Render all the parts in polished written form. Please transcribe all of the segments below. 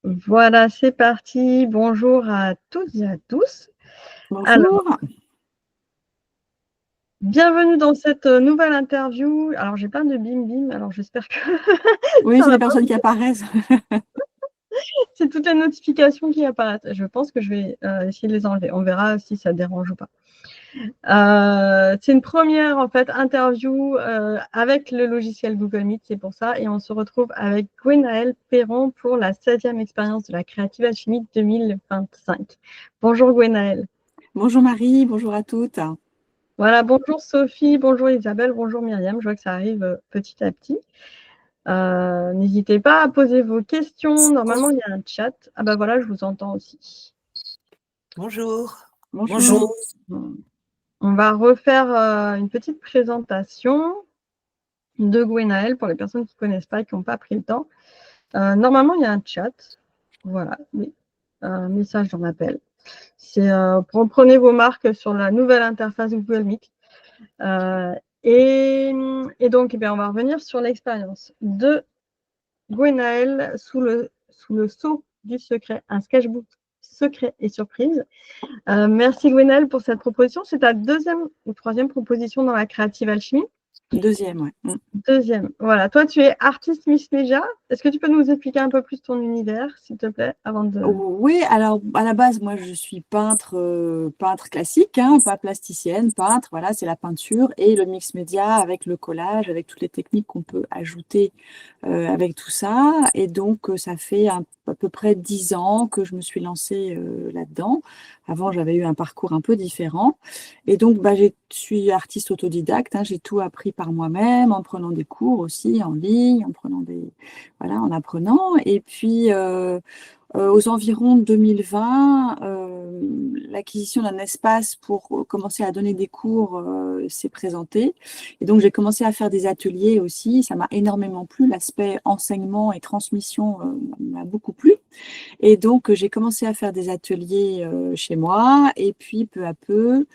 Voilà, c'est parti. Bonjour à toutes et à tous. Alors, Bonjour. bienvenue dans cette nouvelle interview. Alors, j'ai plein de bim bim, alors j'espère que Oui, ça c'est va les pas. personnes qui apparaissent. C'est toutes les notifications qui apparaissent. Je pense que je vais essayer de les enlever. On verra si ça dérange ou pas. C'est une première en fait interview avec le logiciel Google Meet, c'est pour ça. Et on se retrouve avec Gwenaëlle Perron pour la 16e expérience de la Creative Alchemy 2025. Bonjour Gwenaëlle. Bonjour Marie, bonjour à toutes. Voilà, bonjour Sophie, bonjour Isabelle, bonjour Myriam. Je vois que ça arrive petit à petit. N'hésitez pas à poser vos questions. Normalement, il y a un chat. Ah bah voilà, je vous entends aussi. Bonjour. Bonjour. On va refaire une petite présentation de Gwenaëlle pour les personnes qui ne connaissent pas et qui n'ont pas pris le temps. Normalement, il y a un chat. Voilà, oui. Message dans l'appel. Prenez vos marques sur la nouvelle interface Google Meet. Et donc, on va revenir sur l'expérience de Gwenaëlle sous le sceau du secret, un sketchbook secret et surprise. Merci Gwenaëlle pour cette proposition. C'est ta deuxième ou troisième proposition dans la Creative Alchemy. Deuxième, oui. Deuxième. Voilà. Toi, tu es artiste Miss Media. Est-ce que tu peux nous expliquer un peu plus ton univers, s'il te plaît, avant de... Oui, alors à la base, moi je suis peintre, peintre classique, pas plasticienne, peintre, voilà, c'est la peinture et le mix média avec le collage, avec toutes les techniques qu'on peut ajouter avec tout ça. Et donc, ça fait à peu près 10 ans que je me suis lancée là-dedans. Avant, j'avais eu un parcours un peu différent. Et donc, je suis artiste autodidacte, j'ai tout appris par moi-même, en prenant des cours aussi, en ligne, en apprenant. Et puis, aux environs de 2020, l'acquisition d'un espace pour commencer à donner des cours s'est présentée. Et donc, j'ai commencé à faire des ateliers aussi. Ça m'a énormément plu. L'aspect enseignement et transmission m'a beaucoup plu. Et donc, j'ai commencé à faire des ateliers chez moi. Et puis, peu à peu,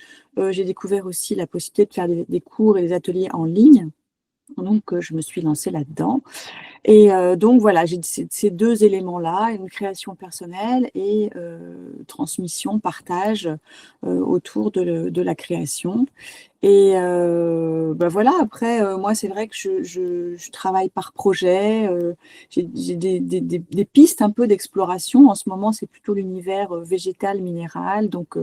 j'ai découvert aussi la possibilité de faire des cours et des ateliers en ligne. Donc, je me suis lancée là-dedans. Et donc voilà, j'ai ces deux éléments-là, une création personnelle et transmission, partage autour de la création. Et voilà, après, moi, c'est vrai que je travaille par projet. J'ai des pistes un peu d'exploration. En ce moment, c'est plutôt l'univers végétal, minéral. Donc,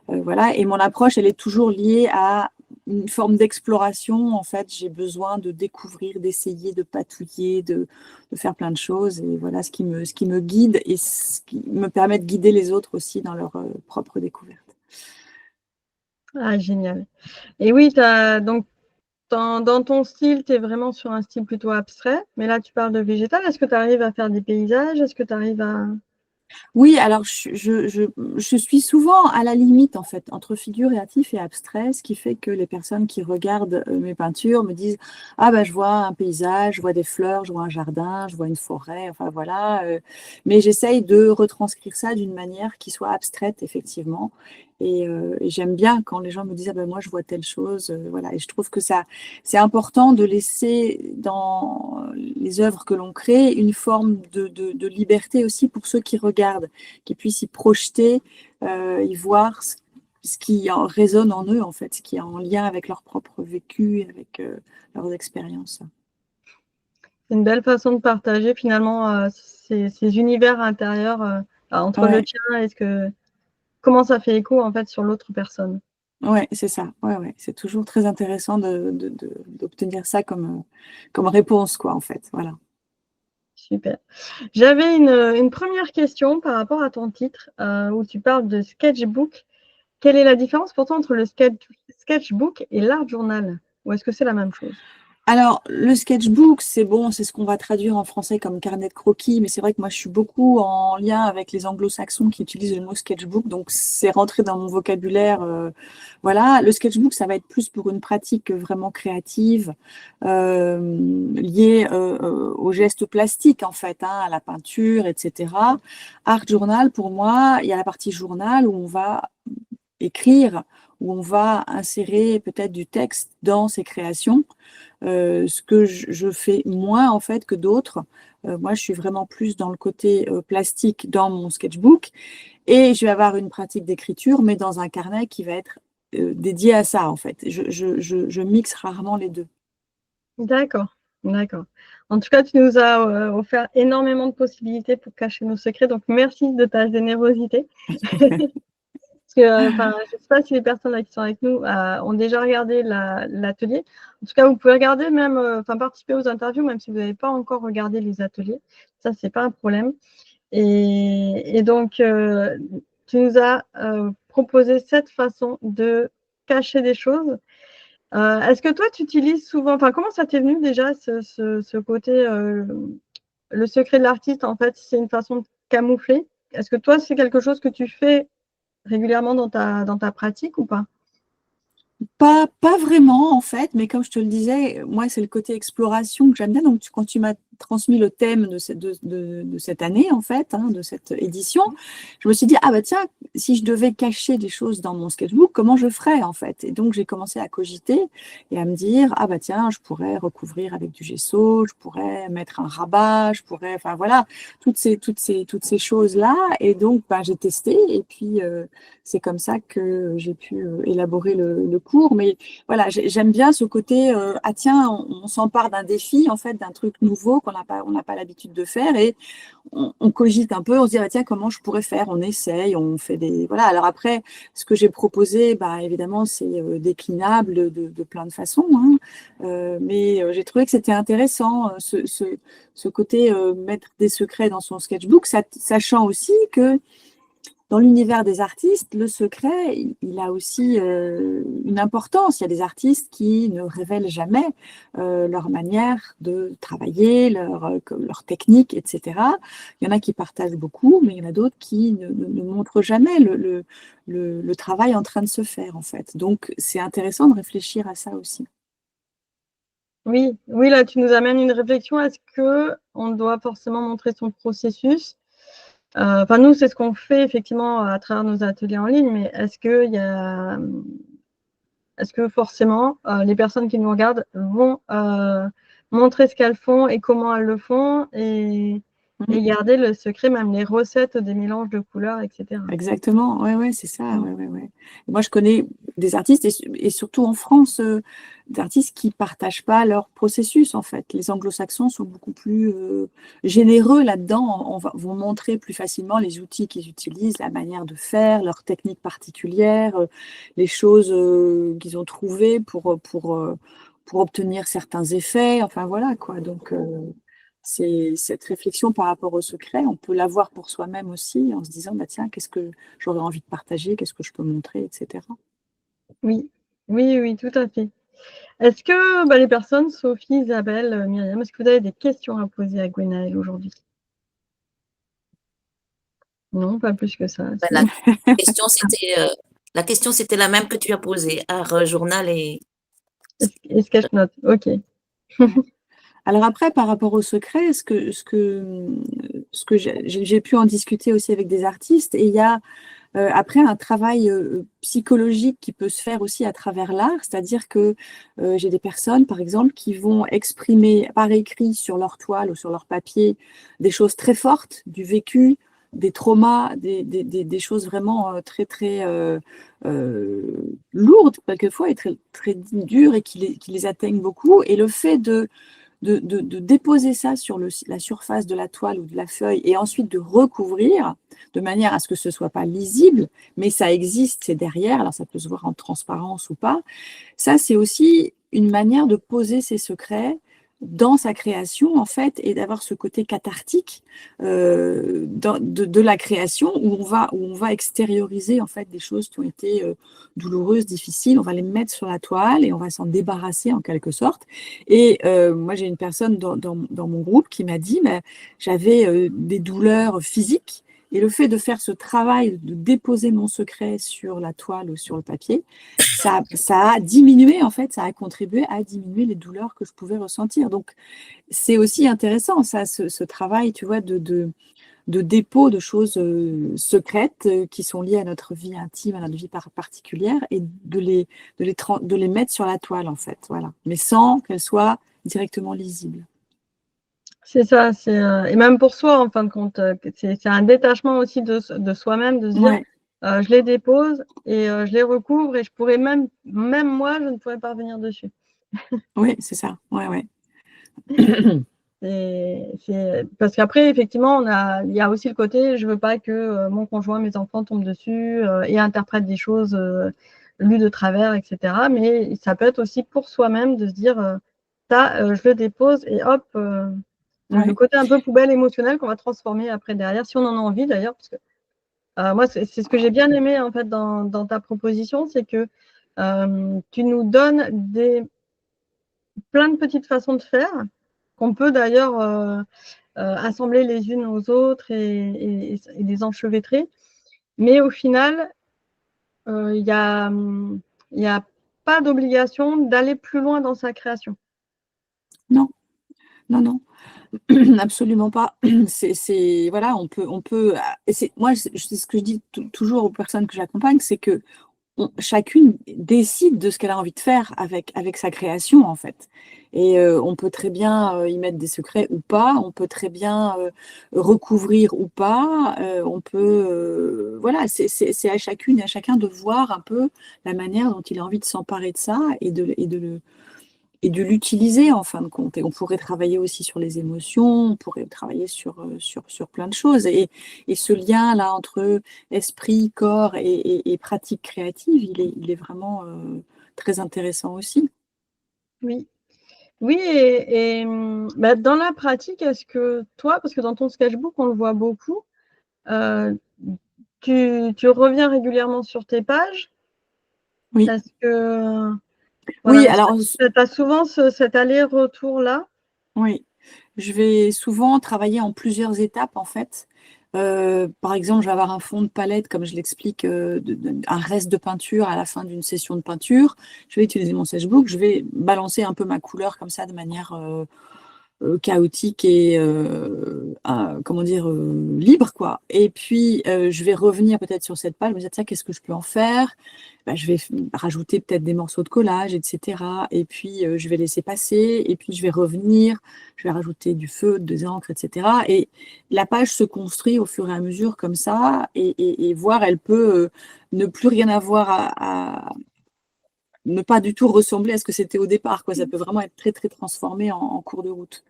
voilà, et mon approche, elle est toujours liée à une forme d'exploration. En fait, j'ai besoin de découvrir, d'essayer, de patouiller, de faire plein de choses. Et voilà ce qui me guide et ce qui me permet de guider les autres aussi dans leur propre découverte. Ah, génial. Et oui, donc, dans ton style, tu es vraiment sur un style plutôt abstrait. Mais là, tu parles de végétal. Est-ce que tu arrives à faire des paysages? Est-ce que tu arrives à... Oui, alors je suis souvent à la limite en fait entre figuratif et abstrait, ce qui fait que les personnes qui regardent mes peintures me disent ah je vois un paysage, je vois des fleurs, je vois un jardin, je vois une forêt, enfin voilà. Mais j'essaye de retranscrire ça d'une manière qui soit abstraite effectivement. Et j'aime bien quand les gens me disent ah moi je vois telle chose, voilà. Et je trouve que ça c'est important de laisser dans les œuvres que l'on crée une forme de liberté aussi pour ceux qui regardent, qui puissent y projeter, y voir ce qui résonne en eux, en fait, ce qui est en lien avec leur propre vécu, avec leurs expériences. C'est une belle façon de partager finalement ces univers intérieurs entre le Ouais. tien. Comment ça fait écho en fait sur l'autre personne? Ouais, c'est ça. Ouais. C'est toujours très intéressant d'obtenir ça comme réponse, quoi, en fait. Voilà. Super. J'avais une première question par rapport à ton titre où tu parles de sketchbook. Quelle est la différence pourtant entre le sketchbook et l'art journal? Ou est-ce que c'est la même chose? Alors, le sketchbook, c'est bon, c'est ce qu'on va traduire en français comme carnet de croquis, mais c'est vrai que moi, je suis beaucoup en lien avec les anglo-saxons qui utilisent le mot sketchbook, donc c'est rentré dans mon vocabulaire. Voilà, le sketchbook, ça va être plus pour une pratique vraiment créative, liée aux gestes plastiques, en fait, à la peinture, etc. Art journal, pour moi, il y a la partie journal où on va écrire, où on va insérer peut-être du texte dans ses créations. Ce que je fais moins en fait que d'autres, Moi, je suis vraiment plus dans le côté plastique dans mon sketchbook et je vais avoir une pratique d'écriture, mais dans un carnet qui va être dédié à ça, en fait. Je mixe rarement les deux. D'accord, d'accord. En tout cas, tu nous as offert énormément de possibilités pour cacher nos secrets, donc merci de ta générosité. Parce que, je ne sais pas si les personnes là qui sont avec nous ont déjà regardé l'atelier. En tout cas, vous pouvez regarder même, participer aux interviews, même si vous n'avez pas encore regardé les ateliers. Ça, c'est pas un problème. Et donc, tu nous as proposé cette façon de cacher des choses. Est-ce que toi, tu utilises souvent, comment ça t'est venu déjà ce côté, le secret de l'artiste, en fait, c'est une façon de camoufler. Est-ce que toi, c'est quelque chose que tu fais régulièrement dans ta pratique ou pas? Pas vraiment, en fait, mais comme je te le disais, moi, c'est le côté exploration que j'aime bien. Donc, quand tu m'as transmis le thème de cette année, en fait, hein, de cette édition, je me suis dit, ah bah tiens, si je devais cacher des choses dans mon sketchbook, comment je ferais, en fait? Et donc, j'ai commencé à cogiter et à me dire, ah bah tiens, je pourrais recouvrir avec du gesso, je pourrais mettre un rabat, je pourrais, enfin voilà, toutes ces choses-là. Et donc, bah, j'ai testé et puis c'est comme ça que j'ai pu élaborer le cours. Mais voilà, j'aime bien ce côté, ah tiens, on s'empare d'un défi, en fait, d'un truc nouveau on n'a pas l'habitude de faire et on cogite un peu, on se dit, ah, tiens, comment je pourrais faire? On essaye, on fait des... Voilà, alors après, ce que j'ai proposé, bah, évidemment, c'est déclinable de plein de façons, hein. Mais j'ai trouvé que c'était intéressant, ce côté mettre des secrets dans son sketchbook, sachant aussi que dans l'univers des artistes, le secret, il a aussi une importance. Il y a des artistes qui ne révèlent jamais leur manière de travailler, leur technique, etc. Il y en a qui partagent beaucoup, mais il y en a d'autres qui ne montrent jamais le travail en train de se faire, en fait. Donc, c'est intéressant de réfléchir à ça aussi. Oui, oui, là, tu nous amènes une réflexion. Est-ce qu'on doit forcément montrer son processus? Nous, c'est ce qu'on fait effectivement à travers nos ateliers en ligne, mais est-ce que forcément les personnes qui nous regardent vont montrer ce qu'elles font et comment elles le font et garder le secret, même les recettes des mélanges de couleurs, etc. Exactement, ouais, c'est ça. Ouais. Moi, je connais des artistes, et surtout en France, des artistes qui ne partagent pas leur processus, en fait. Les anglo-saxons sont beaucoup plus généreux là-dedans, vont montrer plus facilement les outils qu'ils utilisent, la manière de faire, leurs techniques particulières, les choses qu'ils ont trouvées pour obtenir certains effets, enfin voilà, quoi. Donc, c'est cette réflexion par rapport au secret, on peut l'avoir pour soi-même aussi en se disant, bah, tiens, qu'est-ce que j'aurais envie de partager, qu'est-ce que je peux montrer, etc. Oui, oui, oui, tout à fait. Est-ce que les personnes, Sophie, Isabelle, Myriam, est-ce que vous avez des questions à poser à Gwenaëlle aujourd'hui? Non, pas plus que ça. La question, c'était la même que tu as posée, art, journal et... Et sketch-note, ok. Alors après, par rapport au secret, ce que j'ai pu en discuter aussi avec des artistes, et il y a après un travail psychologique qui peut se faire aussi à travers l'art, c'est-à-dire que j'ai des personnes, par exemple, qui vont exprimer par écrit sur leur toile ou sur leur papier des choses très fortes, du vécu, des traumas, des choses vraiment très, très lourdes, quelquefois, et très, très dures, et qui les atteignent beaucoup. Et le fait de déposer ça sur la surface de la toile ou de la feuille et ensuite de recouvrir de manière à ce que ce ne soit pas lisible, mais ça existe, c'est derrière, alors ça peut se voir en transparence ou pas. Ça, c'est aussi une manière de poser ses secrets dans sa création, en fait, et d'avoir ce côté cathartique de la création où on va extérioriser, en fait, des choses qui ont été douloureuses, difficiles. On va les mettre sur la toile et on va s'en débarrasser, en quelque sorte. Et moi, j'ai une personne dans mon groupe qui m'a dit, mais j'avais des douleurs physiques. Et le fait de faire ce travail, de déposer mon secret sur la toile ou sur le papier, ça a diminué, en fait, ça a contribué à diminuer les douleurs que je pouvais ressentir. Donc, c'est aussi intéressant, ça, ce travail, tu vois, de dépôt de choses secrètes qui sont liées à notre vie intime, à notre vie particulière, et de les mettre sur la toile, en fait, voilà. Mais sans qu'elles soient directement lisibles. C'est ça, et même pour soi, en fin de compte, c'est un détachement aussi de soi-même, de se dire, Ouais, je les dépose et je les recouvre et je pourrais même moi, je ne pourrais pas revenir dessus. oui, c'est ça. Ouais, ouais. Parce qu'après, effectivement, il y a aussi le côté, je veux pas que mon conjoint, mes enfants tombent dessus et interprètent des choses lues de travers, etc. Mais ça peut être aussi pour soi-même de se dire, ça, je le dépose et hop, le Ouais, côté un peu poubelle émotionnelle qu'on va transformer après derrière, si on en a envie d'ailleurs, parce que moi, c'est ce que j'ai bien aimé en fait dans ta proposition, c'est que tu nous donnes plein de petites façons de faire qu'on peut d'ailleurs assembler les unes aux autres et les enchevêtrer. Mais au final, il n'y a, y a pas d'obligation d'aller plus loin dans sa création. non, non, non. Absolument pas. Voilà, moi, c'est ce que je dis toujours aux personnes que j'accompagne, c'est que chacune décide de ce qu'elle a envie de faire avec sa création, en fait. Et on peut très bien y mettre des secrets ou pas, on peut très bien recouvrir ou pas, voilà, c'est à chacune et à chacun de voir un peu la manière dont il a envie de s'emparer de ça et de l'utiliser en fin de compte. Et on pourrait travailler aussi sur les émotions, on pourrait travailler sur plein de choses. Et ce lien-là entre esprit, corps et pratique créative, il est vraiment très intéressant aussi. Oui. Oui, bah, dans la pratique, est-ce que toi, parce que dans ton sketchbook, on le voit beaucoup, tu reviens régulièrement sur tes pages? Oui, Est-ce que oui, voilà, alors tu as souvent cet aller-retour-là? oui, je vais souvent travailler en plusieurs étapes en fait. Par exemple, je vais avoir un fond de palette, comme je l'explique, un reste de peinture à la fin d'une session de peinture. Je vais utiliser mon sketchbook, je vais balancer un peu ma couleur comme ça de manière chaotique et comment dire libre quoi. Et puis je vais revenir peut-être sur cette page, me dire tiens qu'est-ce que je peux en faire. Ben, je vais rajouter peut-être des morceaux de collage, etc. Et puis je vais laisser passer et puis je vais revenir, je vais rajouter du feu, des encres, etc. Et la page se construit au fur et à mesure comme ça et voir elle peut ne plus rien avoir ne pas du tout ressembler à ce que c'était au départ quoi. Ça peut vraiment être très très transformé en cours de route.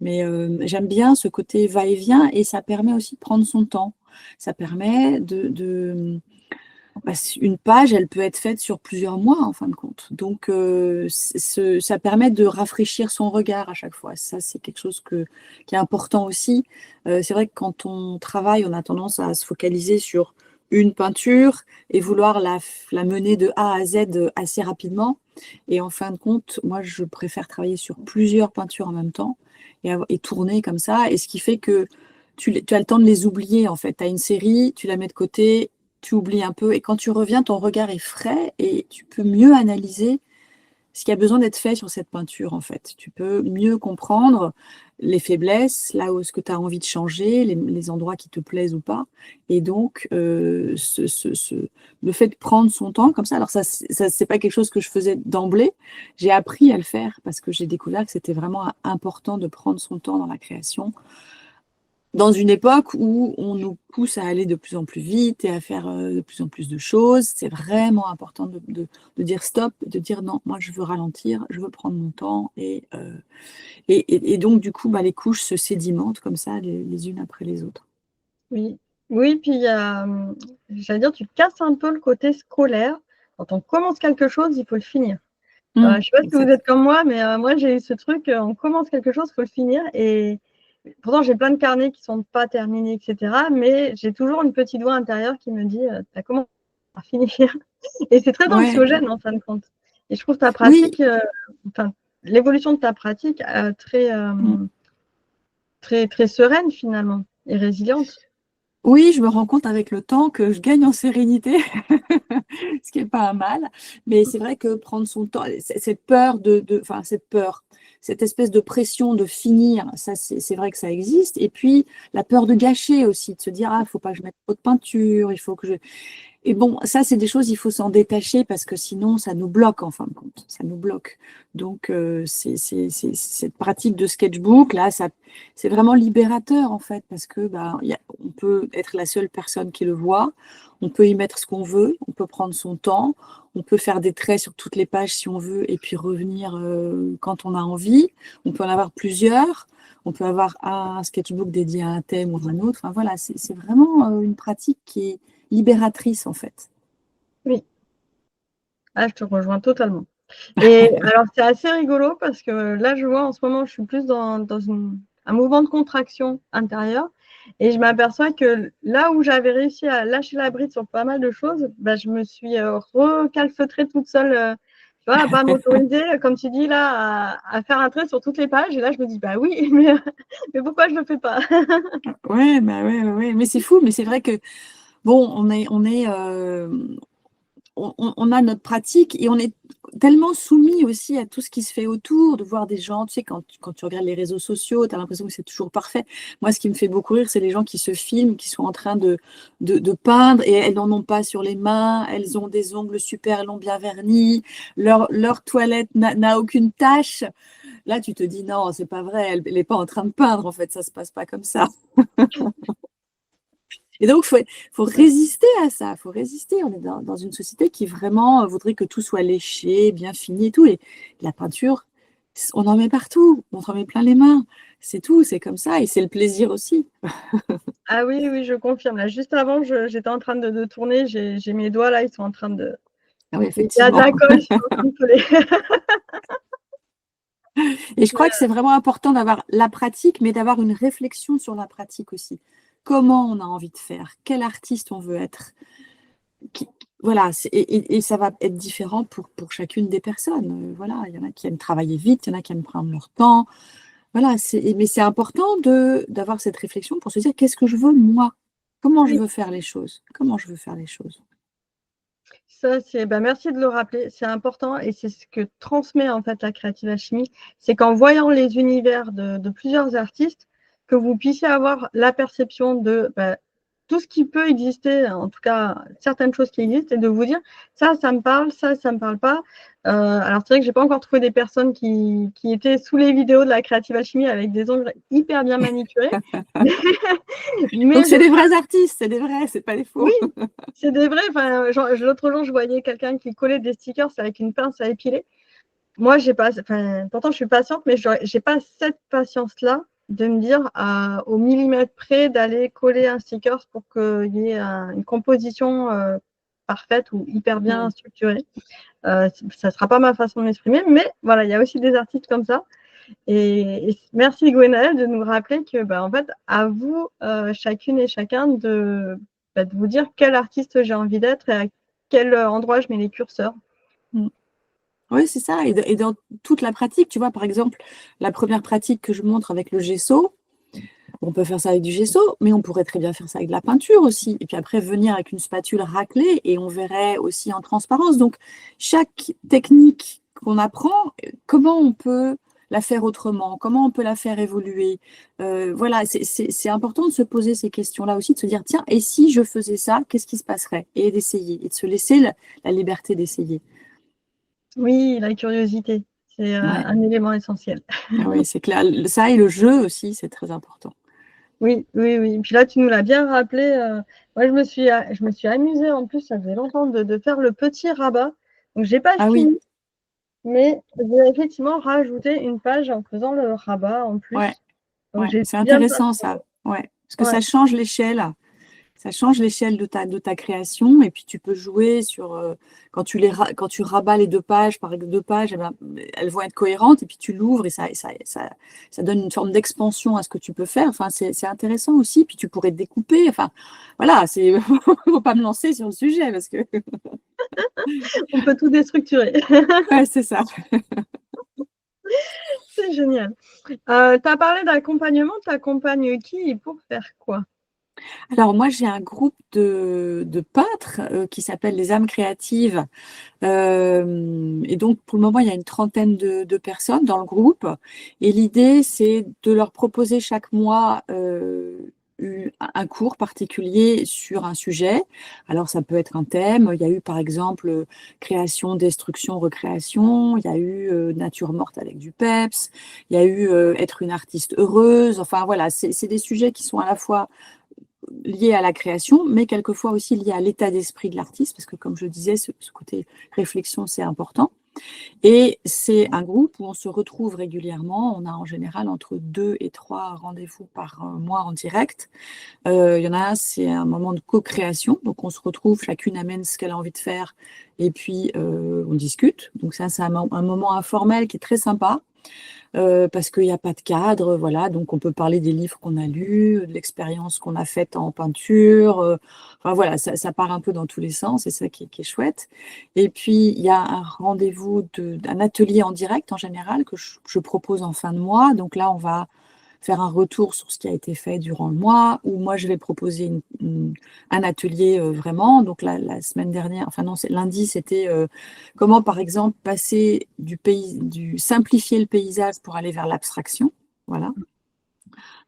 Mais j'aime bien ce côté va-et-vient et ça permet aussi de prendre son temps. Ça permet une page, elle peut être faite sur plusieurs mois en fin de compte. Donc, ça permet de rafraîchir son regard à chaque fois. Ça, c'est quelque chose qui est important aussi. C'est vrai que quand on travaille, on a tendance à se focaliser sur une peinture et vouloir la mener de A à Z assez rapidement. Et en fin de compte, moi, je préfère travailler sur plusieurs peintures en même temps et tourner comme ça. Et ce qui fait que tu as le temps de les oublier, en fait. Tu as une série, tu la mets de côté, tu oublies un peu. Et quand tu reviens, ton regard est frais et tu peux mieux analyser ce qui a besoin d'être fait sur cette peinture, en fait. Tu peux mieux comprendre les faiblesses, là où est-ce que tu as envie de changer, les endroits qui te plaisent ou pas. Et donc, le fait de prendre son temps comme ça, alors ça c'est pas quelque chose que je faisais d'emblée. J'ai appris à le faire parce que j'ai découvert que c'était vraiment important de prendre son temps dans la création dans une époque où on nous pousse à aller de plus en plus vite et à faire de plus en plus de choses. C'est vraiment important de dire stop, de dire non, moi je veux ralentir, je veux prendre mon temps. Et donc, du coup, les couches se sédimentent comme ça, les unes après les autres. Oui. Oui, puis j'allais dire, tu casses un peu le côté scolaire. Quand on commence quelque chose, il faut le finir. Je ne sais pas si vous Exact. êtes comme moi, mais moi, j'ai eu ce truc, on commence quelque chose, il faut le finir. Et pourtant, j'ai plein de carnets qui ne sont pas terminés, etc. Mais j'ai toujours une petite voix intérieure qui me dit, tu as commencé à finir. Et c'est très Ouais. anxiogène, en fin de compte. Et je trouve ta Oui. pratique, l'évolution de ta pratique Mm. très, très sereine, finalement, et résiliente. Oui, je me rends compte avec le temps que je gagne en sérénité, ce qui n'est pas un mal. Mais c'est vrai que prendre son temps, cette peur enfin cette peur, cette espèce de pression de finir, ça c'est vrai que ça existe. Et puis la peur de gâcher aussi, de se dire, ah, il ne faut pas que je mette trop de peinture, il faut que je... Et bon, ça, c'est des choses, il faut s'en détacher parce que sinon, ça nous bloque en fin de compte. Ça nous bloque. Donc, cette pratique de sketchbook, là, c'est vraiment libérateur en fait parce que on peut être la seule personne qui le voit. On peut y mettre ce qu'on veut. On peut prendre son temps. On peut faire des traits sur toutes les pages si on veut et puis revenir quand on a envie. On peut en avoir plusieurs. On peut avoir un sketchbook dédié à un thème ou à un autre. Enfin, voilà, c'est vraiment une pratique qui est libératrice en fait. Oui. Ah, je te rejoins totalement. Et alors, c'est assez rigolo parce que là, je vois en ce moment, je suis plus dans un mouvement de contraction intérieure et je m'aperçois que là où j'avais réussi à lâcher la bride sur pas mal de choses, je me suis recalfeutrée toute seule, tu vois, à pas m'autoriser, comme tu dis, là, à faire un trait sur toutes les pages. Et là, je me dis, bah oui, mais pourquoi je ne le fais pas? Ouais, ouais. Mais c'est fou, mais c'est vrai que bon, on a notre pratique et on est tellement soumis aussi à tout ce qui se fait autour, de voir des gens, tu sais, quand tu regardes les réseaux sociaux, tu as l'impression que c'est toujours parfait. Moi, ce qui me fait beaucoup rire, c'est les gens qui se filment, qui sont en train de peindre et elles n'en ont pas sur les mains, elles ont des ongles super longs, bien vernis, leur toilette n'a aucune tache. Là, tu te dis, non, c'est pas vrai, elle n'est pas en train de peindre, en fait, ça se passe pas comme ça. Et donc, il faut résister à ça, il faut résister. On est dans une société qui vraiment voudrait que tout soit léché, bien fini et tout. Et la peinture, on en met partout, on en met plein les mains. C'est tout, c'est comme ça. Et c'est le plaisir aussi. Ah oui, oui, je confirme. Là, juste avant, j'étais en train de tourner, j'ai mes doigts là, ils sont en train de... Ah oui, Il y a de effectivement. la colle, je suis en train de coller. Et je crois que c'est vraiment important d'avoir la pratique, mais d'avoir une réflexion sur la pratique aussi. Comment on a envie de faire? Quel artiste on veut être? Voilà, et ça va être différent pour chacune des personnes. Voilà, il y en a qui aiment travailler vite, il y en a qui aiment prendre leur temps. Voilà, mais c'est important d'avoir cette réflexion pour se dire qu'est-ce que je veux moi? Comment je Oui, veux faire les choses? Comment je veux faire les choses? ça, merci de le rappeler, c'est important et c'est ce que transmet en fait la Creative Alchemy, c'est qu'en voyant les univers de plusieurs artistes, que vous puissiez avoir la perception de tout ce qui peut exister, en tout cas certaines choses qui existent, et de vous dire ça me parle, ça me parle pas. Alors c'est vrai que j'ai pas encore trouvé des personnes qui étaient sous les vidéos de la Creative Alchemy avec des ongles hyper bien manicurés. Donc Mais c'est des vrais artistes, c'est des vrais, c'est pas des faux. oui, c'est des vrais. Enfin, l'autre jour, je voyais quelqu'un qui collait des stickers avec une pince à épiler. Moi, j'ai pas. Enfin, pourtant, je suis patiente, mais j'ai pas cette patience-là de me dire au millimètre près d'aller coller un sticker pour qu'il y ait une composition parfaite ou hyper bien structurée. Ça ne sera pas ma façon de m'exprimer, mais voilà, il y a aussi des artistes comme ça. Et merci Gwenaëlle de nous rappeler que, en fait, à vous, chacune et chacun, de vous dire quel artiste j'ai envie d'être et à quel endroit je mets les curseurs. Oui, c'est ça. Et dans toute la pratique, tu vois, par exemple, la première pratique que je montre avec le gesso, on peut faire ça avec du gesso, mais on pourrait très bien faire ça avec de la peinture aussi. Et puis après, venir avec une spatule raclée et on verrait aussi en transparence. Donc, chaque technique qu'on apprend, comment on peut la faire autrement, comment on peut la faire évoluer. Voilà, c'est important de se poser ces questions-là aussi, de se dire, tiens, et si je faisais ça, qu'est-ce qui se passerait? Et d'essayer, et de se laisser la liberté d'essayer. Oui, la curiosité, c'est Ouais. un élément essentiel. Ah oui, c'est clair. Ça et le jeu aussi, c'est très important. Oui, oui, oui. Puis là, tu nous l'as bien rappelé. Moi, je me suis amusée en plus, ça faisait longtemps de faire le petit rabat. Donc, j'ai pas Ah oui, fini, mais j'ai effectivement rajouté une page en faisant le rabat en ouais, plus. Donc, ouais. j'ai C'est bien intéressant ça. Ouais. Parce que ouais. ça change l'échelle. Ça change l'échelle de ta création. Et puis tu peux jouer sur quand tu rabats les deux pages, par exemple, deux pages, eh ben, elles vont être cohérentes. Et puis tu l'ouvres et ça donne une forme d'expansion à ce que tu peux faire. Enfin, c'est intéressant aussi. Puis tu pourrais découper. Enfin, voilà, c'est faut pas me lancer sur le sujet parce que On peut tout déstructurer. ouais, c'est ça. C'est génial. Tu as parlé d'accompagnement. Tu accompagnes qui et pour faire quoi? Alors moi, j'ai un groupe de peintres qui s'appelle les âmes créatives. Et donc, pour le moment, il y a une trentaine de personnes dans le groupe. Et l'idée, c'est de leur proposer chaque mois un cours particulier sur un sujet. Alors, ça peut être un thème. Il y a eu, par exemple, création, destruction, recréation. Il y a eu nature morte avec du peps. Il y a eu être une artiste heureuse. Enfin, voilà, c'est des sujets qui sont à la fois liés à la création, mais quelquefois aussi liés à l'état d'esprit de l'artiste, parce que comme je disais, ce côté réflexion, c'est important. Et c'est un groupe où on se retrouve régulièrement. On a en général entre 2 et 3 rendez-vous par mois en direct. Il y en a un, c'est un moment de co-création. Donc on se retrouve, chacune amène ce qu'elle a envie de faire et puis on discute. Donc ça, c'est un moment informel qui est très sympa. Parce qu'il n'y a pas de cadre, voilà, donc on peut parler des livres qu'on a lus, de l'expérience qu'on a faite en peinture, enfin voilà, ça part un peu dans tous les sens, c'est ça qui est chouette. Et puis il y a un rendez-vous, un atelier en direct en général que je propose en fin de mois, donc là on va faire un retour sur ce qui a été fait durant le mois, ou moi je vais proposer un atelier vraiment. Donc la semaine dernière, enfin non, lundi, c'était comment par exemple passer du simplifier le paysage pour aller vers l'abstraction. Voilà.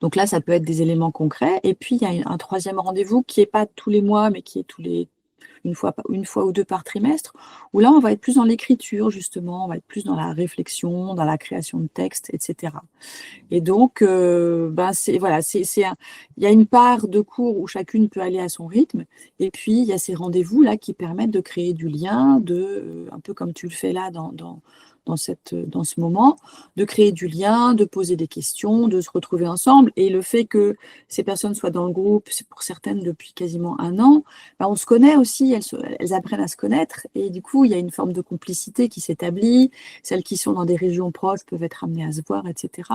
Donc là, ça peut être des éléments concrets. Et puis, il y a un troisième rendez-vous qui n'est pas tous les mois, mais qui est une fois ou deux par trimestre, où là, on va être plus dans l'écriture, justement, on va être plus dans la réflexion, dans la création de textes, etc. Et donc, voilà, il y a une part de cours où chacune peut aller à son rythme, et puis il y a ces rendez-vous là qui permettent de créer du lien, un peu comme tu le fais là dans ce moment, de créer du lien, de poser des questions, de se retrouver ensemble. Et le fait que ces personnes soient dans le groupe, c'est pour certaines depuis quasiment un an, on se connaît aussi, elles apprennent à se connaître, et du coup, il y a une forme de complicité qui s'établit. Celles qui sont dans des régions proches peuvent être amenées à se voir, etc.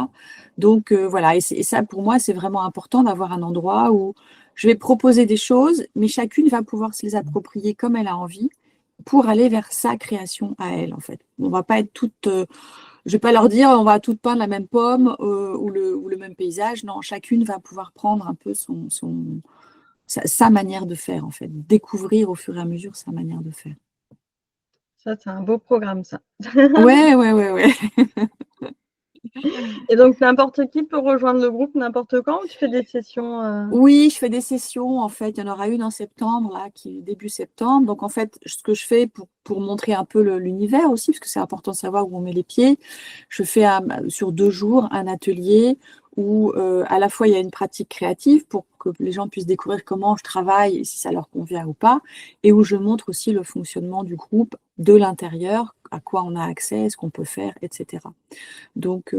Donc voilà, et ça pour moi, c'est vraiment important d'avoir un endroit où je vais proposer des choses, mais chacune va pouvoir se les approprier comme elle a envie pour aller vers sa création à elle, en fait. On va pas être toutes, je vais pas leur dire on va toutes peindre la même pomme ou le même paysage. Non, chacune va pouvoir prendre un peu sa manière de faire, en fait, découvrir au fur et à mesure sa manière de faire. Ça, c'est un beau programme, ça. Ouais, ouais, ouais, ouais. Et donc, n'importe qui peut rejoindre le groupe n'importe quand ou tu fais des sessions Oui, je fais des sessions, en fait. Il y en aura une en septembre, là, qui est début septembre. Donc, en fait, ce que je fais pour montrer un peu l'univers aussi, parce que c'est important de savoir où on met les pieds, je fais sur 2 jours un atelier où à la fois il y a une pratique créative pour que les gens puissent découvrir comment je travaille et si ça leur convient ou pas, et où je montre aussi le fonctionnement du groupe de l'intérieur, à quoi on a accès, ce qu'on peut faire, etc. Donc,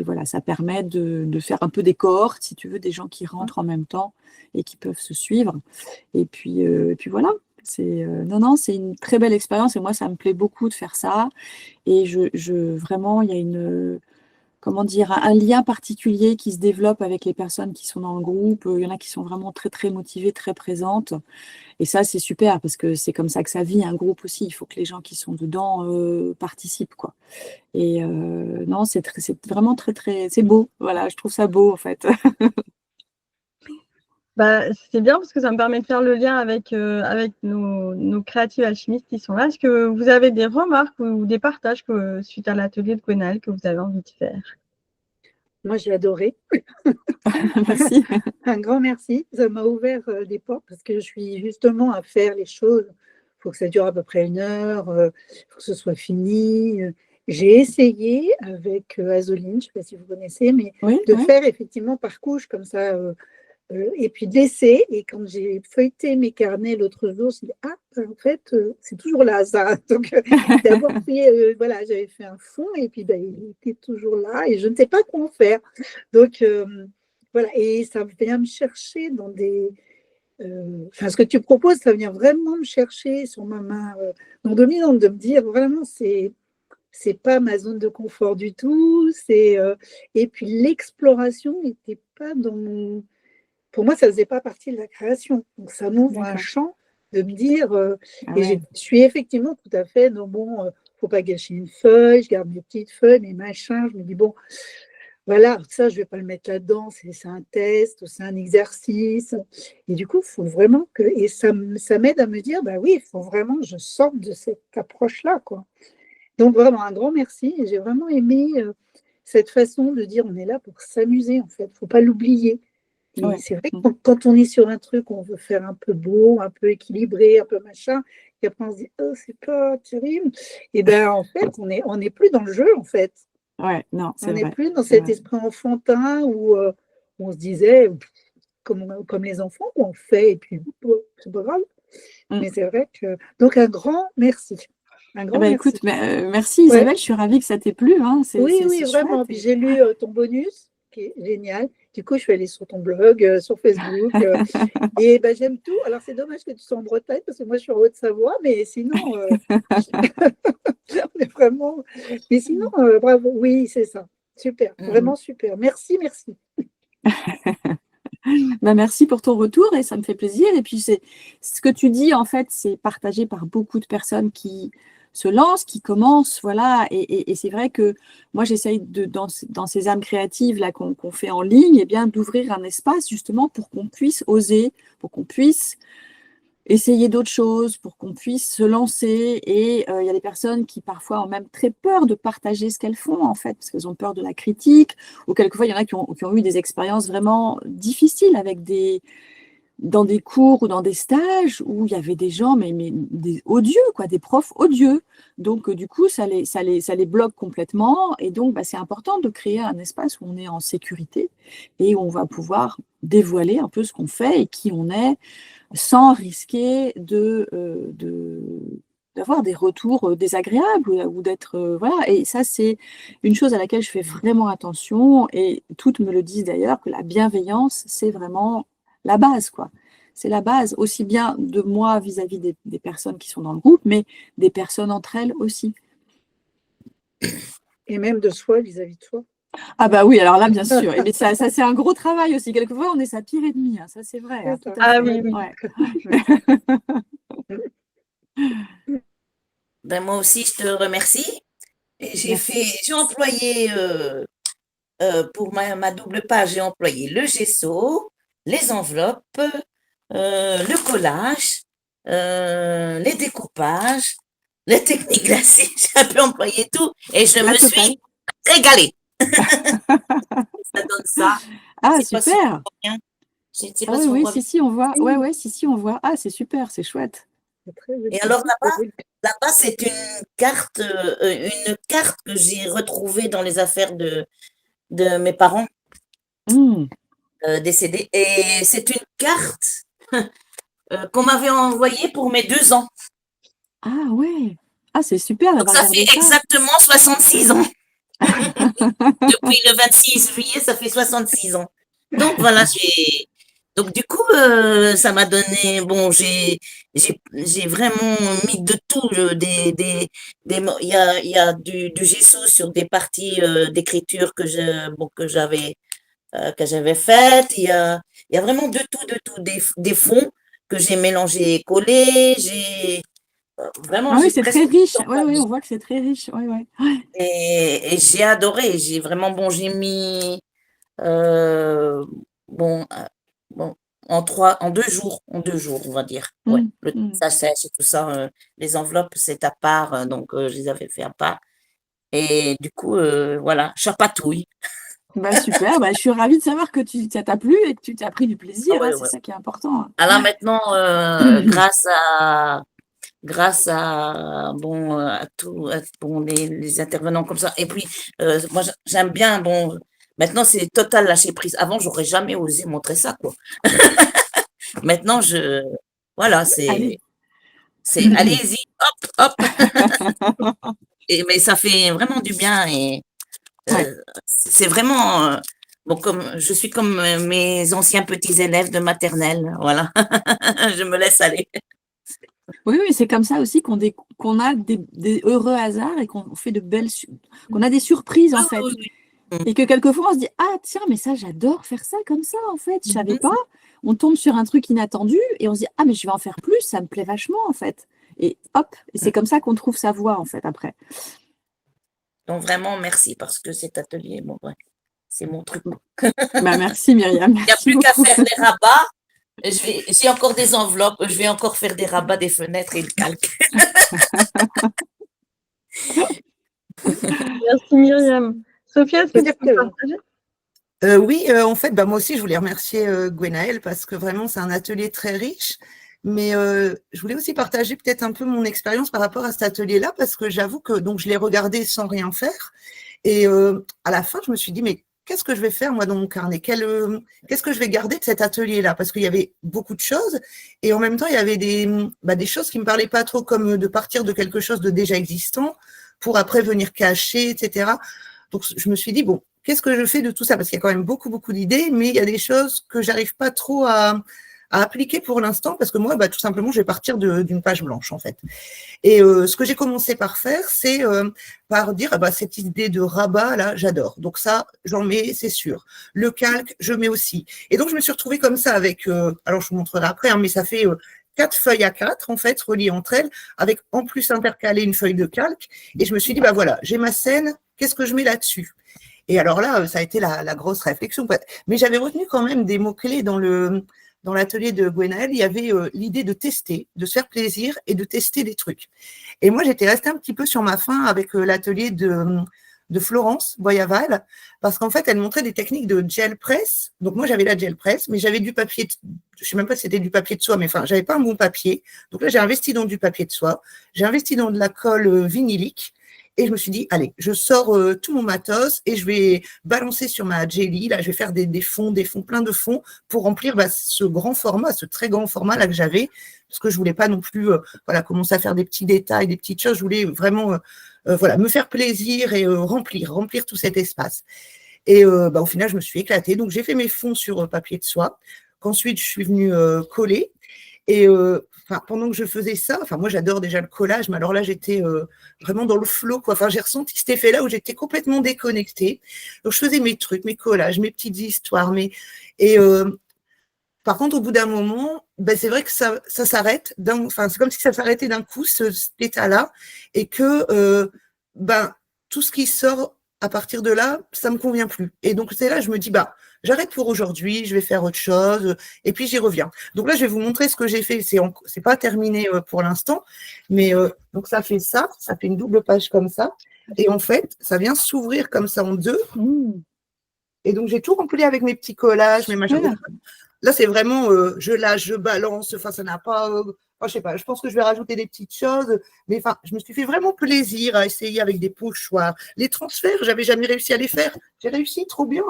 voilà, ça permet de faire un peu des cohortes, si tu veux, des gens qui rentrent en même temps et qui peuvent se suivre. Et puis voilà, non, c'est une très belle expérience et moi, ça me plaît beaucoup de faire ça. Et vraiment, il y a comment dire, un lien particulier qui se développe avec les personnes qui sont dans le groupe. Il y en a qui sont vraiment très, très motivées, très présentes. Et ça, c'est super parce que c'est comme ça que ça vit un groupe aussi. Il faut que les gens qui sont dedans participent, quoi. Et non, c'est vraiment très, très, c'est beau. Voilà, je trouve ça beau en fait. C'est bien parce que ça me permet de faire le lien avec nos créatives alchimistes qui sont là. Est-ce que vous avez des remarques ou des partages suite à l'atelier de Gwenaëlle que vous avez envie de faire? Moi, j'ai adoré. Merci. Un grand merci. Ça m'a ouvert des portes parce que je suis justement à faire les choses. Il faut que ça dure à peu près 1 heure, il faut que ce soit fini. J'ai essayé avec Azoline, je ne sais pas si vous connaissez, mais Oui, de oui. faire effectivement par couche comme ça, et puis de laisser. Et quand j'ai feuilleté mes carnets l'autre jour, je me suis dit, ah, en fait, c'est toujours là, ça. Donc, d'avoir fait, voilà, j'avais fait un fond et puis il était toujours là et je ne sais pas quoi en faire. Donc, voilà, et ça vient me chercher dans des. Enfin, ce que tu proposes, ça vient vraiment me chercher sur ma main non dominante, de me dire vraiment, c'est pas ma zone de confort du tout. Et puis l'exploration n'était pas dans mon. Pour moi, ça ne faisait pas partie de la création. Donc, ça m'ouvre un champ de me dire. Ah Et ouais. je suis effectivement tout à fait. Non, bon, faut pas gâcher une feuille, je garde mes petites feuilles, mes machins. Je me dis, bon, voilà, ça, je ne vais pas le mettre là-dedans, c'est un test, c'est un exercice. Et du coup, il faut vraiment que. Et ça m'aide à me dire, bah oui, il faut vraiment que je sorte de cette approche-là, quoi. Donc, vraiment, un grand merci. Et j'ai vraiment aimé cette façon de dire, on est là pour s'amuser, en fait. Il ne faut pas l'oublier. Et Ouais. c'est vrai que quand on est sur un truc, on veut faire un peu beau, un peu équilibré, un peu machin, et après on se dit, oh, c'est pas terrible. Et bien, en fait, on n'est plus dans le jeu, en fait. Ouais, non, c'est On n'est vrai. plus dans C'est cet vrai. esprit enfantin où on se disait, comme les enfants, on fait, et puis c'est pas grave. Mm. Mais c'est vrai que. Donc, un grand merci. Un Eh grand ben, merci. écoute, merci Ouais. Isabelle, je suis ravie que ça t'ait plu, hein. Oui, C'est vraiment. chouette. Puis j'ai lu ton bonus, qui est génial. Du coup, je suis allée sur ton blog, sur Facebook. Et ben, j'aime tout. Alors, c'est dommage que tu sois en Bretagne, parce que moi, je suis en Haute-Savoie. Mais sinon, on est vraiment. Mais sinon, bravo. Oui, c'est ça. Super. Vraiment super. Merci, merci. Merci pour ton retour et ça me fait plaisir. Et puis, ce que tu dis, en fait, c'est partagé par beaucoup de personnes qui se lancent, qui commencent, voilà. Et c'est vrai que moi, j'essaye dans ces âmes créatives là qu'on fait en ligne, eh bien, d'ouvrir un espace justement pour qu'on puisse oser, pour qu'on puisse essayer d'autres choses, pour qu'on puisse se lancer. Et il y a des personnes qui parfois ont même très peur de partager ce qu'elles font, en fait, parce qu'elles ont peur de la critique, ou quelquefois, il y en a qui ont eu des expériences vraiment difficiles dans des cours ou dans des stages où il y avait des gens, mais des odieux, quoi, des profs odieux. Donc, du coup, ça les bloque complètement. Et donc, c'est important de créer un espace où on est en sécurité et où on va pouvoir dévoiler un peu ce qu'on fait et qui on est, sans risquer d'avoir des retours désagréables ou d'être voilà. Et ça, c'est une chose à laquelle je fais vraiment attention et toutes me le disent d'ailleurs, que la bienveillance, c'est vraiment la base, quoi. C'est la base, aussi bien de moi vis-à-vis des personnes qui sont dans le groupe, mais des personnes entre elles aussi. Et même de soi vis-à-vis de soi. Ah bah oui, alors là, bien sûr. Et mais ça c'est un gros travail aussi. Quelquefois, on est sa pire ennemie, hein. Ça, c'est vrai, hein, tout à Ah fait. oui, oui. Ouais. Ben, moi aussi, je te remercie. Et Merci. j'ai employé, pour ma double page, j'ai employé le gesso, les enveloppes, le collage, les découpages, les techniques glacées. J'ai un peu employé tout et je La me totale. suis régalée. Ça donne ça. Ah, Je sais pas si on super. voit bien. Je ne sais Ah pas oui, si on oui, voit bien. si, on voit. Ouais, ouais, si, on voit. Ah, c'est super, c'est chouette. C'est très joli. Et alors là-bas, c'est une carte que j'ai retrouvée dans les affaires de mes parents Mmh. décédés. Et c'est une carte qu'on m'avait envoyée pour mes 2 ans. Ah ouais. Ah, c'est super Donc d'avoir ça gardé fait ça. exactement 66 ans. Depuis le 26 juillet, ça fait 66 ans. Donc voilà, donc du coup, ça m'a donné, bon, j'ai vraiment mis de tout, il y a du gesso sur des parties d'écriture que j'avais faites. Il y a vraiment de tout, des fonds que j'ai mélangés et collés. Vraiment, Ah oui, j'ai c'est presque très tout riche. Ouais, ouais, employé. on voit que c'est très riche. Ouais, ouais. Et j'ai adoré. J'ai vraiment, bon, j'ai mis, euh, bon, bon, en 2 jours, on va dire. Ouais, Mmh, le temps que mmh. ça sèche et tout ça. Les enveloppes, c'est à part, donc je les avais fait à part. Et du coup, voilà, chapatouille. Bah super, bah, je suis ravie de savoir que ça t'a plu et que tu t'as pris du Ah plaisir, hein, ouais, c'est ouais. ça qui est important. Alors maintenant, bon, à bon, les intervenants comme ça. Et puis, moi, j'aime bien, bon, maintenant, c'est total lâcher prise. Avant, j'aurais jamais osé montrer ça, quoi. Maintenant, voilà, Allez. allez-y, hop, hop. Mais ça fait vraiment du bien et Ouais. c'est vraiment, bon, comme, je suis comme mes anciens petits élèves de maternelle, voilà. Je me laisse aller. Oui, oui, c'est comme ça aussi qu'on a des heureux hasards et qu'on fait qu'on a des surprises en Oui, oui, fait. oui, oui. Et que quelquefois on se dit, ah tiens, mais ça j'adore faire ça comme ça en fait, je savais Mhm. pas. On tombe sur un truc inattendu et on se dit, ah mais je vais en faire plus, ça me plaît vachement en fait. Et hop, et c'est comme ça qu'on trouve sa voie en fait après. Donc vraiment, merci parce que cet atelier, bon, ouais. C'est mon truc. Bah, merci Myriam, Il n'y a merci plus qu'à beaucoup. faire les rabats. J'ai encore des enveloppes. Je vais encore faire des rabats des fenêtres et le calque. Merci Myriam. Sophia, est-ce que tu peux partager? Oui, en fait, moi aussi, je voulais remercier Gwenaëlle parce que vraiment, c'est un atelier très riche. Mais je voulais aussi partager peut-être un peu mon expérience par rapport à cet atelier-là parce que j'avoue que donc je l'ai regardé sans rien faire. Et à la fin, je me suis dit, mais qu'est-ce que je vais faire moi dans mon carnet? Qu'est-ce que je vais garder de cet atelier-là? Parce qu'il y avait beaucoup de choses et en même temps, il y avait des choses qui me parlaient pas trop, comme de partir de quelque chose de déjà existant pour après venir cacher, etc. Donc, je me suis dit, bon, qu'est-ce que je fais de tout ça? Parce qu'il y a quand même beaucoup, beaucoup d'idées, mais il y a des choses que j'arrive pas trop à appliquer pour l'instant, parce que moi, tout simplement, je vais partir d'une page blanche, en fait. Et ce que j'ai commencé par faire, c'est par dire, cette idée de rabat, là, j'adore. Donc ça, j'en mets, c'est sûr. Le calque, je mets aussi. Et donc, je me suis retrouvée comme ça avec, alors je vous montrerai après, mais ça fait 4 feuilles à 4, en fait, reliées entre elles, avec en plus intercalé une feuille de calque. Et je me suis dit, voilà, j'ai ma scène, qu'est-ce que je mets là-dessus? Et alors là, ça a été la grosse réflexion. Mais j'avais retenu quand même des mots-clés dans l'atelier de Gwenaëlle. Il y avait l'idée de tester, de se faire plaisir et de tester des trucs. Et moi, j'étais restée un petit peu sur ma faim avec l'atelier de Florence Boyaval, parce qu'en fait, elle montrait des techniques de gel press. Donc moi, j'avais la gel press, mais j'avais du papier, je ne sais même pas si c'était du papier de soie, mais enfin, j'avais pas un bon papier. Donc là, j'ai investi dans du papier de soie, j'ai investi dans de la colle vinylique. Et je me suis dit, allez, je sors tout mon matos et je vais balancer sur ma jelly. Là, je vais faire des fonds, plein de fonds pour remplir ce grand format, ce très grand format là que j'avais, parce que je voulais pas non plus commencer à faire des petits détails, des petites choses. Je voulais vraiment me faire plaisir et remplir tout cet espace. Et au final, je me suis éclatée. Donc, j'ai fait mes fonds sur papier de soie, qu'ensuite, je suis venue coller. Et pendant que je faisais ça, moi j'adore déjà le collage, mais alors là j'étais vraiment dans le flow, quoi. J'ai ressenti cet effet-là où j'étais complètement déconnectée. Donc je faisais mes trucs, mes collages, mes petites histoires, et par contre au bout d'un moment, c'est vrai que ça s'arrête. C'est comme si ça s'arrêtait d'un coup, cet état-là, et que tout ce qui sort à partir de là, ça me convient plus. Et donc c'est là je me dis j'arrête pour aujourd'hui, je vais faire autre chose, et puis j'y reviens. Donc là, je vais vous montrer ce que j'ai fait. C'est pas terminé pour l'instant, mais donc ça fait une double page comme ça, et en fait, ça vient s'ouvrir comme ça en deux. Et donc j'ai tout rempli avec mes petits collages, mes machins. Là, c'est vraiment, je lâche, je balance. Ça n'a pas. Je sais pas. Je pense que je vais rajouter des petites choses, mais je me suis fait vraiment plaisir à essayer avec des pochoirs. Les transferts, j'avais jamais réussi à les faire. J'ai réussi, trop bien.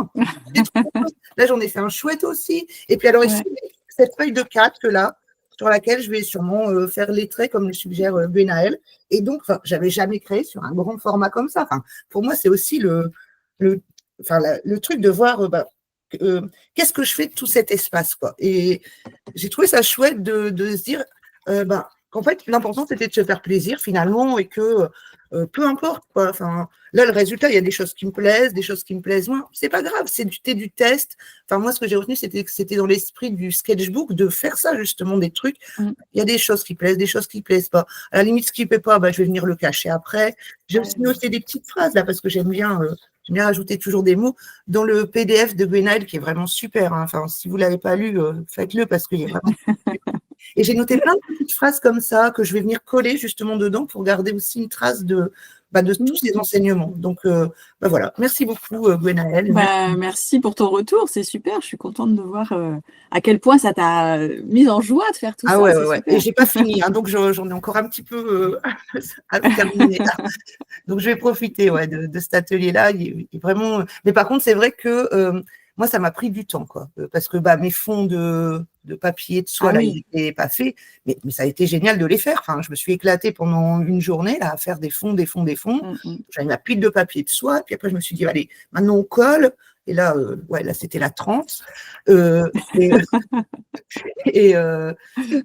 Là, j'en ai fait un chouette aussi. Et puis alors ici, cette feuille de calque là, sur laquelle je vais sûrement faire les traits comme le suggère Gwenaëlle. Et donc, j'avais jamais créé sur un grand format comme ça. Pour moi, c'est aussi le truc de voir. Qu'est-ce que je fais de tout cet espace, quoi. Et j'ai trouvé ça chouette de se dire qu'en fait, l'important, c'était de se faire plaisir, finalement, et que peu importe, quoi. Là, le résultat, il y a des choses qui me plaisent, des choses qui me plaisent moins. C'est pas grave, c'était du test. Moi, ce que j'ai retenu, c'était que c'était dans l'esprit du sketchbook de faire ça, justement, des trucs. Il y a des choses qui plaisent, des choses qui plaisent pas. À la limite, ce qui ne plaît pas, je vais venir le cacher après. J'ai aussi noté des petites phrases, là, parce que j'aime bien rajouter toujours des mots dans le PDF de Gwenaëlle qui est vraiment super. Si vous ne l'avez pas lu, faites-le parce qu'il y a vraiment. Et j'ai noté plein de petites phrases comme ça que je vais venir coller justement dedans pour garder aussi une trace de tous ces enseignements. Donc, voilà. Merci beaucoup, Gwenaëlle. Merci pour ton retour. C'est super. Je suis contente de voir à quel point ça t'a mise en joie de faire tout ça. Ouais. Et je n'ai pas fini. Donc, j'en ai encore un petit peu à terminer. Donc, je vais profiter de cet atelier-là. Il est vraiment. Mais par contre, c'est vrai que moi, ça m'a pris du temps, quoi. Parce que mes fonds de papier, de soie, là, ils n'étaient pas faits. Mais ça a été génial de les faire. Je me suis éclatée pendant une journée là, à faire des fonds. J'avais ma pile de papier de soie. Puis après, je me suis dit, allez, maintenant, on colle. Et là, là, c'était la transe. Et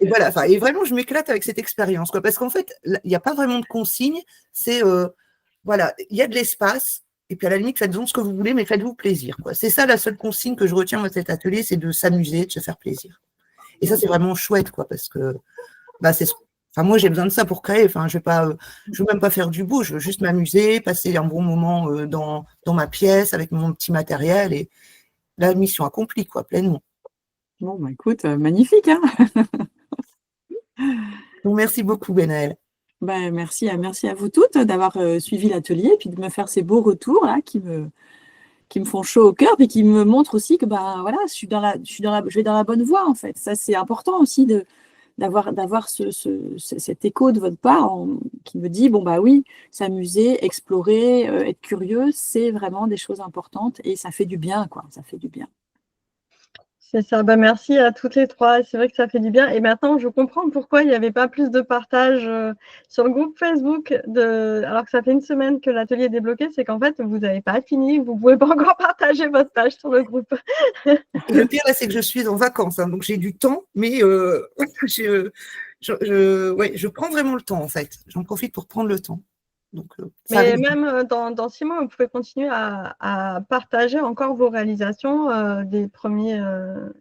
voilà. Et vraiment, je m'éclate avec cette expérience, quoi. Parce qu'en fait, il n'y a pas vraiment de consigne. C'est, il y a de l'espace. Et puis, à la limite, faites-en ce que vous voulez, mais faites-vous plaisir, quoi. C'est ça la seule consigne que je retiens de cet atelier, c'est de s'amuser, de se faire plaisir. Et ça, c'est vraiment chouette, quoi, parce que Enfin, moi, j'ai besoin de ça pour créer. Enfin, je veux même pas faire du beau. Je veux juste m'amuser, passer un bon moment dans ma pièce avec mon petit matériel et la mission accomplie, quoi, pleinement. Bon, bah, écoute, magnifique, hein. Donc, merci beaucoup, Gwenaëlle. Ben, merci à vous toutes d'avoir suivi l'atelier et puis de me faire ces beaux retours là qui me font chaud au cœur et qui me montrent aussi que ben voilà, je vais dans la bonne voie en fait. Ça c'est important aussi d'avoir cet écho de votre part qui me dit bon bah oui, s'amuser, explorer, être curieux, c'est vraiment des choses importantes et ça fait du bien quoi, ça fait du bien. C'est ça. Bah, merci à toutes les trois. C'est vrai que ça fait du bien. Et maintenant, je comprends pourquoi il n'y avait pas plus de partage sur le groupe Facebook, alors que ça fait une semaine que l'atelier est débloqué. C'est qu'en fait, vous n'avez pas fini. Vous ne pouvez pas encore partager votre page sur le groupe. Et le pire, là, c'est que je suis en vacances, hein, donc j'ai du temps, mais je prends vraiment le temps, en fait. J'en profite pour prendre le temps. Donc, mais même dans 6 mois, vous pouvez continuer à partager encore vos réalisations des premiers.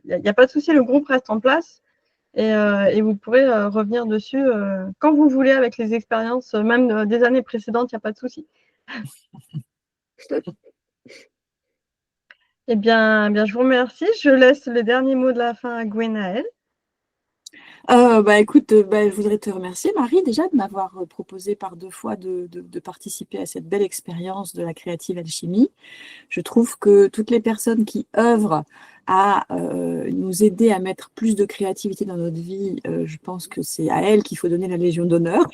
Il n'y a pas de souci, le groupe reste en place et vous pourrez revenir dessus quand vous voulez avec les expériences, même des années précédentes, il n'y a pas de souci. Eh bien, je vous remercie. Je laisse les derniers mots de la fin à Gwenaëlle. Bah, écoute, je voudrais te remercier, Marie, déjà de m'avoir proposé par 2 fois de participer à cette belle expérience de la créative alchimie. Je trouve que toutes les personnes qui œuvrent à nous aider à mettre plus de créativité dans notre vie, je pense que c'est à elles qu'il faut donner la Légion d'honneur.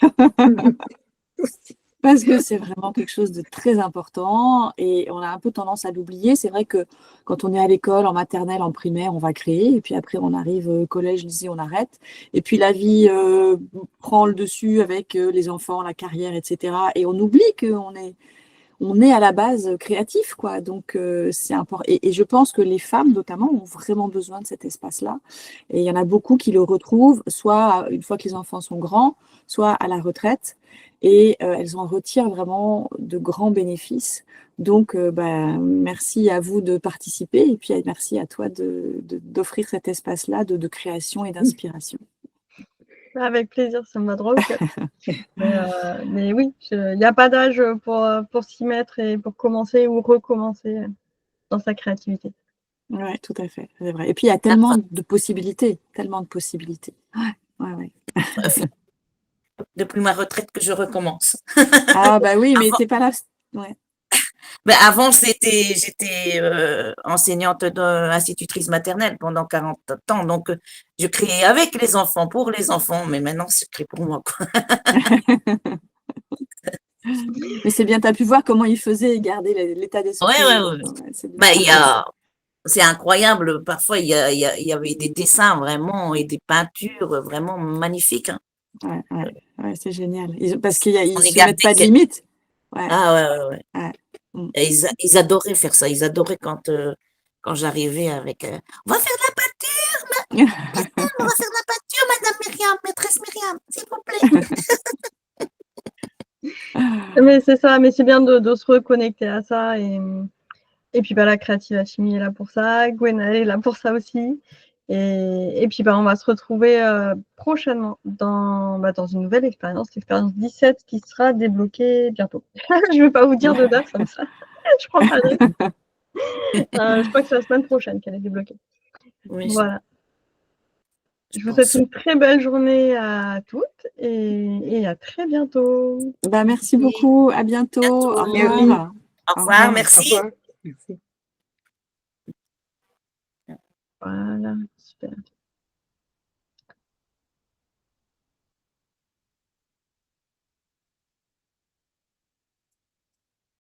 Parce que c'est vraiment quelque chose de très important et on a un peu tendance à l'oublier. C'est vrai que quand on est à l'école, en maternelle, en primaire, on va créer et puis après on arrive au collège, lycée, on arrête. Et puis la vie prend le dessus avec les enfants, la carrière, etc. Et on oublie on est à la base créatif, quoi. Donc, c'est important. Et je pense que les femmes, notamment, ont vraiment besoin de cet espace-là. Et il y en a beaucoup qui le retrouvent, soit une fois que les enfants sont grands, soit à la retraite. Et elles en retirent vraiment de grands bénéfices. Donc, merci à vous de participer. Et puis, merci à toi d'offrir cet espace-là de création et d'inspiration. Avec plaisir, ça me va droit au cœur. Mais oui, il n'y a pas d'âge pour s'y mettre et pour commencer ou recommencer dans sa créativité. Oui, tout à fait, c'est vrai. Et puis, il y a tellement de possibilités, tellement de possibilités. Ouais. Depuis ma retraite que je recommence. Ah bah oui, mais c'est pas là. Ouais. Ben avant, j'étais enseignante institutrice maternelle pendant 40 ans. Donc, je créais avec les enfants, pour les enfants, mais maintenant, je crée pour moi, quoi. Mais c'est bien, tu as pu voir comment ils faisaient et garder l'état d'esprit. Ouais. C'est incroyable. Parfois, il y avait des dessins vraiment et des peintures vraiment magnifiques. Hein. Ouais, c'est génial. Parce qu'ils ne se mettent pas de limite. Ouais. Ah ouais. Et ils adoraient faire ça. Ils adoraient quand j'arrivais avec on va faire de la peinture, on va faire de la peinture, Madame Myriam, maîtresse Myriam, s'il vous plaît. Mais c'est ça, mais c'est bien de se reconnecter à ça et puis la créative alchimie est là pour ça, Gwenaëlle est là pour ça aussi. Et puis on va se retrouver prochainement dans une nouvelle expérience, l'expérience 17 qui sera débloquée bientôt. Je ne vais pas vous dire de date comme ça. Je prends pas de risque. Je crois que c'est la semaine prochaine qu'elle est débloquée. Oui, voilà. Je vous souhaite une très belle journée à toutes et à très bientôt. Merci beaucoup. À bientôt. Au revoir. Au revoir. Merci. Au revoir. Merci. Voilà, super.